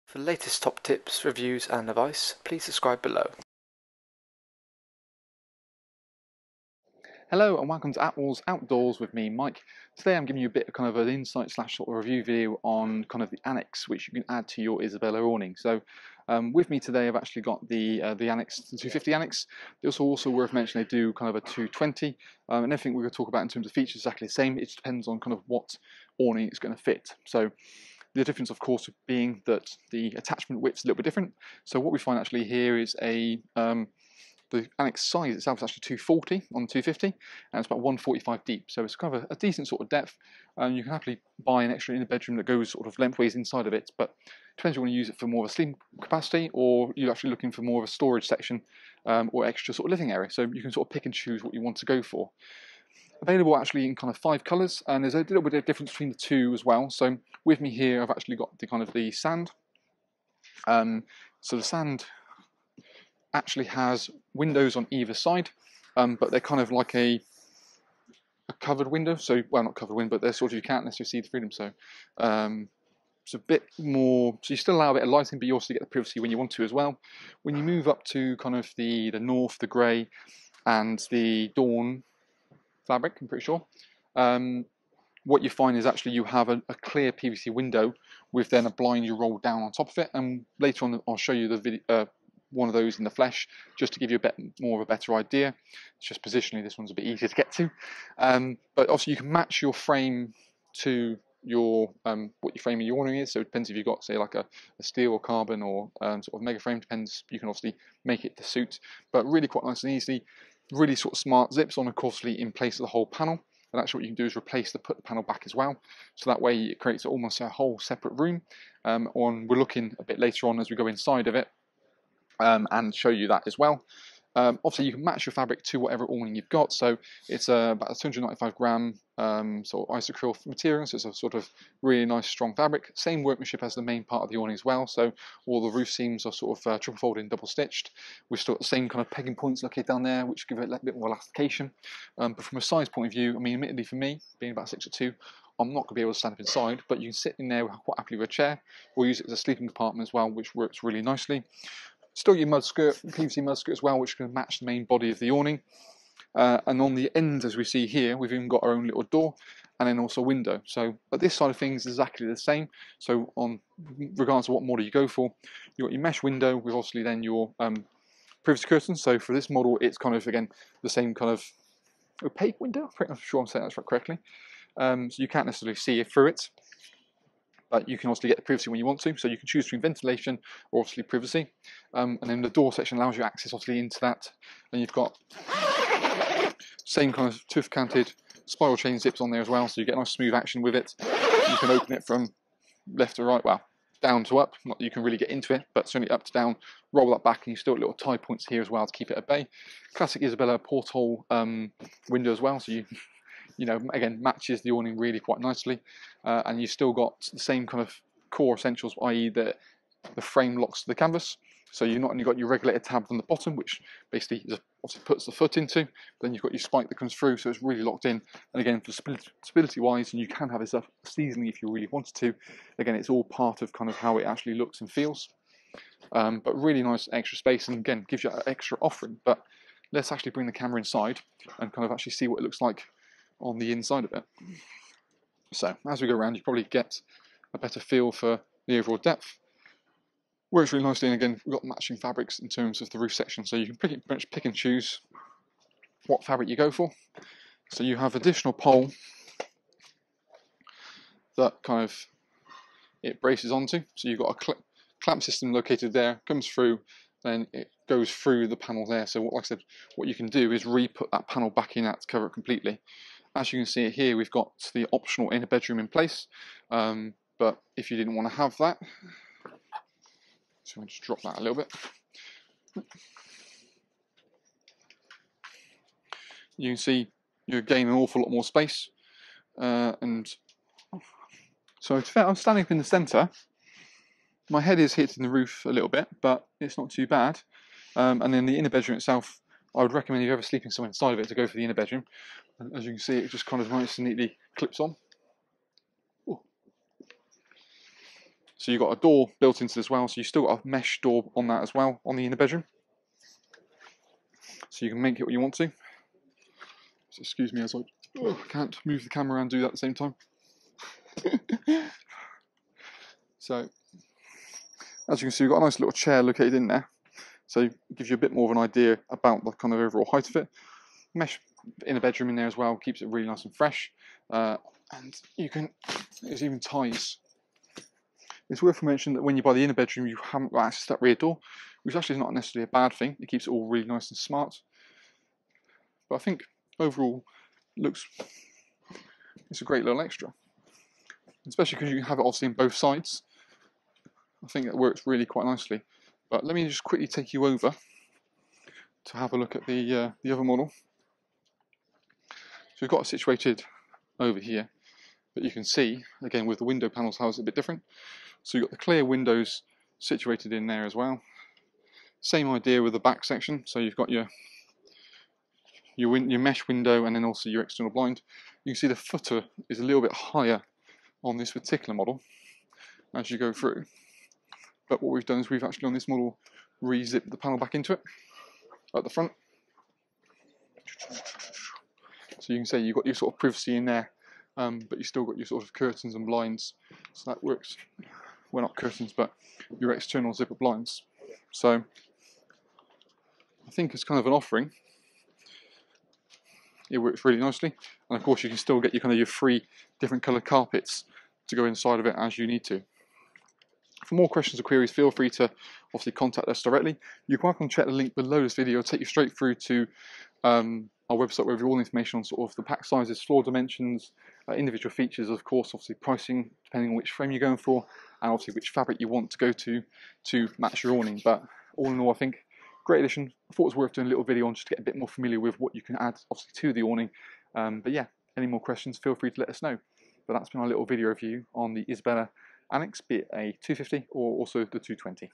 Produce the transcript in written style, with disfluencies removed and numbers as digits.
For the latest top tips, reviews and advice, please subscribe below. Hello and welcome to Attwoolls Outdoors with me, Mike. Today I'm giving you a bit of kind of an insight slash sort of review video on kind of the Annexe, which you can add to your Isabella awning. So with me today I've actually got the Annexe, the 250 Annexe. They also worth mentioning they do kind of a 220, and everything we're going to talk about in terms of features is exactly the same. It just depends on kind of what awning it's going to fit. So the difference, of course, being that the attachment width's a little bit different. So what we find actually here is the Annexe size itself is actually 240 on the 250, and it's about 145 deep. So it's kind of a decent sort of depth. You can happily buy an extra inner bedroom that goes sort of lengthways inside of it, but it depends if you want to use it for more of a sleeping capacity, or you're actually looking for more of a storage section or extra sort of living area. So you can sort of pick and choose what you want to go for. Available actually in kind of 5 colours, and there's a little bit of difference between the two as well. So with me here, I've actually got the kind of the sand. So the sand actually has windows on either side, but they're kind of like a covered window. So, well, not covered window, but they're sort of, you can't necessarily see the freedom. So it's a bit more, so you still allow a bit of lighting, but you also get the privacy when you want to as well. When you move up to kind of the north, the grey and the dawn fabric, I'm pretty sure, what you find is actually you have a clear PVC window with then a blind you roll down on top of it, and later on I'll show you the video, one of those in the flesh, just to give you a bit more of a better idea. It's just positionally this one's a bit easier to get to, but also you can match your frame to your what your frame of your awning is. So it depends if you've got, say, like a steel or carbon or sort of mega frame, depends. You can obviously make it to suit, but really quite nice and easy. Really sort of smart, zips on, of course, in place of the whole panel. And actually what you can do is put the panel back as well. So that way it creates almost a whole separate room. We're looking a bit later on as we go inside of it and show you that as well. Obviously you can match your fabric to whatever awning you've got. So it's about a 295 gram sort of isocryl material. So it's a sort of really nice strong fabric. Same workmanship as the main part of the awning as well. So all the roof seams are sort of triple folded and double stitched. We've still got the same kind of pegging points located down there, which give it a bit more elastication. But from a size point of view, I mean, admittedly for me, being about 6'2", I'm not going to be able to stand up inside, but you can sit in there quite happily with a chair, or use it as a sleeping compartment as well, which works really nicely. Still your mud skirt, PVC mud skirt as well, which can match the main body of the awning. And on the end, as we see here, we've even got our own little door and then also a window. So at this side of things is exactly the same. So on regardless of what model you go for, you've got your mesh window with obviously then your privacy curtains. So for this model, it's kind of, again, the same kind of opaque window. I'm pretty sure I'm saying that correctly. So you can't necessarily see it through it, but you can also get the privacy when you want to. So you can choose between ventilation or obviously privacy. And then the door section allows you access obviously into that. And you've got same kind of tooth canted spiral chain zips on there as well. So you get nice smooth action with it. You can open it from left to right, well, down to up. Not that you can really get into it, but certainly up to down. Roll that back and you still got little tie points here as well to keep it at bay. Classic Isabella porthole window as well. So you know, again, matches the awning really quite nicely, and you've still got the same kind of core essentials, i.e. the frame locks to the canvas. So you've not only got your regulator tab on the bottom, which basically just obviously puts the foot into, but then you've got your spike that comes through, so it's really locked in. And again, for stability wise, and you can have this up seasonally if you really wanted to. Again, it's all part of kind of how it actually looks and feels. But really nice extra space, and again, gives you an extra offering. But let's actually bring the camera inside and kind of actually see what it looks like on the inside of it. So as we go around, you probably get a better feel for the overall depth. Works really nicely, and again, we've got matching fabrics in terms of the roof section, so you can pretty much pick and choose what fabric you go for. So you have additional pole that kind of it braces onto, so you've got a clamp system located there, comes through, then it goes through the panel there. So like I said, what you can do is re-put that panel back in that to cover it completely. As you can see here, we've got the optional inner bedroom in place, but if you didn't want to have that, so I'll just drop that a little bit. You can see you gain an awful lot more space, and so I'm standing up in the centre. My head is hitting the roof a little bit, but it's not too bad. And then the inner bedroom itself, I would recommend if you're ever sleeping somewhere inside of it to go for the inner bedroom. And as you can see, it just kind of nice and neatly clips on. Ooh. So you've got a door built into this as well, so you've still got a mesh door on that as well, on the inner bedroom. So you can make it what you want to. So excuse me as I can't move the camera and do that at the same time. So, as you can see, we've got a nice little chair located in there. So it gives you a bit more of an idea about the kind of overall height of it. Mesh inner bedroom in there as well, keeps it really nice and fresh. And you can, there's even ties. It's worth mentioning that when you buy the inner bedroom, you haven't got access to that rear door, which actually is not necessarily a bad thing. It keeps it all really nice and smart. But I think overall, it's a great little extra. Especially because you can have it obviously on both sides. I think it works really quite nicely. But let me just quickly take you over to have a look at the other model. So we've got it situated over here, but you can see again with the window panels how it's a bit different. So you've got the clear windows situated in there as well. Same idea with the back section. So you've got your mesh window and then also your external blind. You can see the footer is a little bit higher on this particular model as you go through. But what we've done is we've actually on this model re-zipped the panel back into it at the front. So you can say you've got your sort of privacy in there, but you've still got your sort of curtains and blinds. So that works. Well, not curtains, but your external zipper blinds. So I think it's kind of an offering. It works really nicely, and of course you can still get your kind of your 3 different coloured carpets to go inside of it as you need to. For more questions or queries, feel free to obviously contact us directly. You're welcome to check the link below this video. It'll take you straight through to our website where we have all the information on sort of the pack sizes, floor dimensions, individual features, of course, obviously pricing, depending on which frame you're going for, and obviously which fabric you want to go to match your awning. But all in all, I think great addition. I thought it was worth doing a little video on just to get a bit more familiar with what you can add obviously to the awning. But yeah, any more questions, feel free to let us know. But that's been our little video review on the Isabella Annexe, be it a 250 or also the 220.